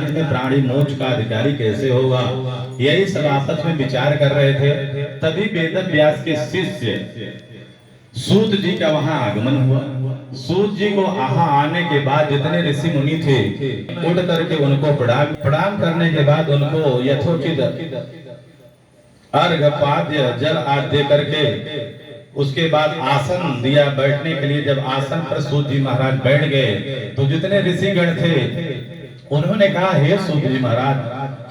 अंत में प्राणी मोक्ष का अधिकारी कैसे होगा। यही सब आपस में विचार कर रहे थे। तभी वेद व्यास के शिष्य सूत जी का वहां आगमन हुआ। सूत जी को वहां आने के बाद जितने ऋषि मुनि थे उठ करके उनको प्रणाम करने के बाद उनको यथोचित अर्घ पाद्य जल आदि दे करके उसके बाद आसन दिया बैठने के लिए। जब आसन पर सूत जी महाराज बैठ गए तो जितने ऋषिगण थे उन्होंने कहा, हे सूत जी महाराज,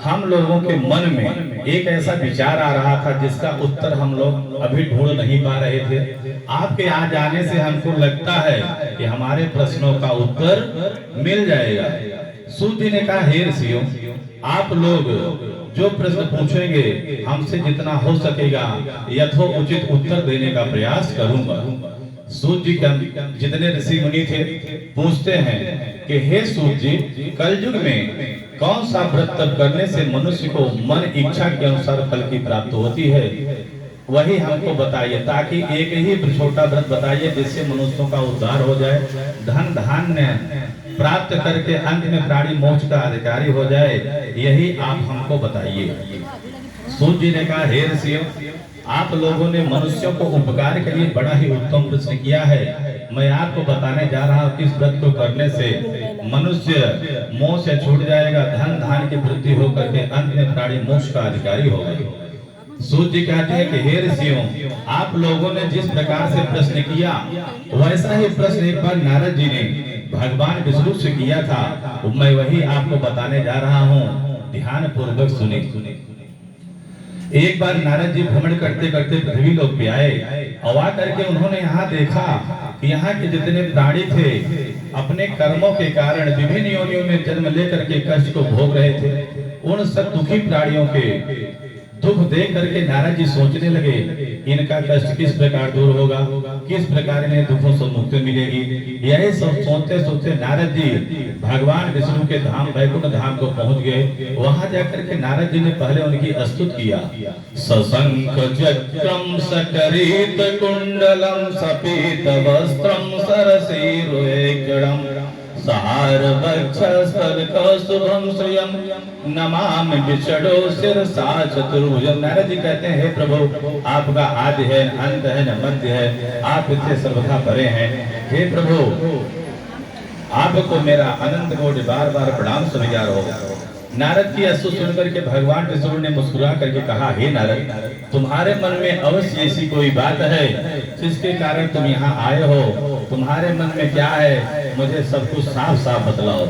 हम लोगों के मन में एक ऐसा विचार आ रहा था जिसका उत्तर हम लोग अभी ढूंढ नहीं पा रहे थे। आपके यहाँ जाने से हमको लगता है कि हमारे प्रश्नों का उत्तर मिल जाएगा। सूत जी ने कहा, हे ऋषियों, आप लोग जो प्रश्न पूछेंगे हमसे जितना हो सकेगा यथोचित उत्तर देने का प्रयास करूंगा। सूत जी जितने ऋषि मुनि थे पूछते हैं कि हे सूत जी, कलयुग में कौन सा व्रत तप करने से मनुष्य को मन इच्छा के अनुसार फल की प्राप्ति होती है, वही हमको बताइए। ताकि एक ही छोटा व्रत बताइए जिससे मनुष्यों का उद्धार हो जाए, धन धान्य प्राप्त करके अंत में प्राणी मोक्ष का अधिकारी हो जाए, यही आप हमको बताइए। सूत जी ने कहा, हे ऋषियों, आप लोगों ने मनुष्यों को उपकार के लिए बड़ा ही उत्तम प्रश्न किया है। मैं आपको बताने जा रहा हूँ, इस व्रत को करने से मनुष्य मोह से छूट जाएगा, धन धान की वृद्धि होकर के अंत में प्राणी मोक्ष का अधिकारी होगा। सूत जी कहते हैं कि हे ऋषियों, आप लोगों ने जिस प्रकार से प्रश्न किया वैसा ही प्रश्न एक बार नारद जी ने भगवान विष्णु से किया था। मैं वही आपको बताने जा रहा हूँ, ध्यान पूर्वक सुने। एक बार नारद जी भ्रमण करते करते पृथ्वी लोक पे आए और आकर के उन्होंने यहाँ देखा कि यहाँ के जितने प्राणी थे अपने कर्मों के कारण विभिन्न योनियों में जन्म लेकर के कष्ट को भोग रहे थे। उन सब दुखी प्राणियों के दुख देख करके नारद जी सोचने लगे, इनका कष्ट किस प्रकार दूर होगा, किस प्रकार इन्हें दुखों से मुक्ति मिलेगी। यही सब सोचते सोचते नारद जी भगवान विष्णु के धाम वैकुंठ धाम को पहुंच गए। वहां जाकर के नारद जी ने पहले उनकी स्तुति किया। सशंख चक्रम सकरित कुंडलम सपीत वस्त्रम सरसीरुजड़म सहार शुभम स्वयं नमामि विषडो शिरसा चतुर्भुजम। नारद जी कहते हैं, हे प्रभु, आपका आदि है, अंत है, न मध्य है, आप इससे सर्वथा परे हैं। हे प्रभु, आपको मेरा अनंत कोटि बार बार प्रणाम स्वीकार हो। नारद की स्तुति सुनकर के भगवान विष्णु ने मुस्कुरा करके कहा, हे नारद, तुम्हारे मन में अवश्य ऐसी कोई बात है जिसके कारण तुम यहाँ आए हो। तुम्हारे मन में क्या है, मुझे सब कुछ साफ साफ बतलाओ।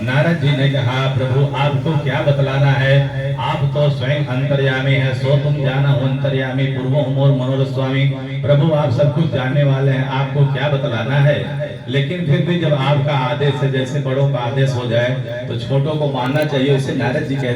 नारद जी ने कहा, प्रभु, आपको क्या बतलाना है, आप तो स्वयं अंतर्यामी है, सो तुम जाना हो अंतर्यामी, पूर्वो मोर मनोरथ स्वामी। प्रभु, आप सब कुछ जानने वाले हैं, आपको क्या बतलाना है। लेकिन फिर भी जब आपका आदेश है, जैसे बड़ों का आदेश हो जाए तो छोटों को मानना चाहिए। इसे नारद जी कहते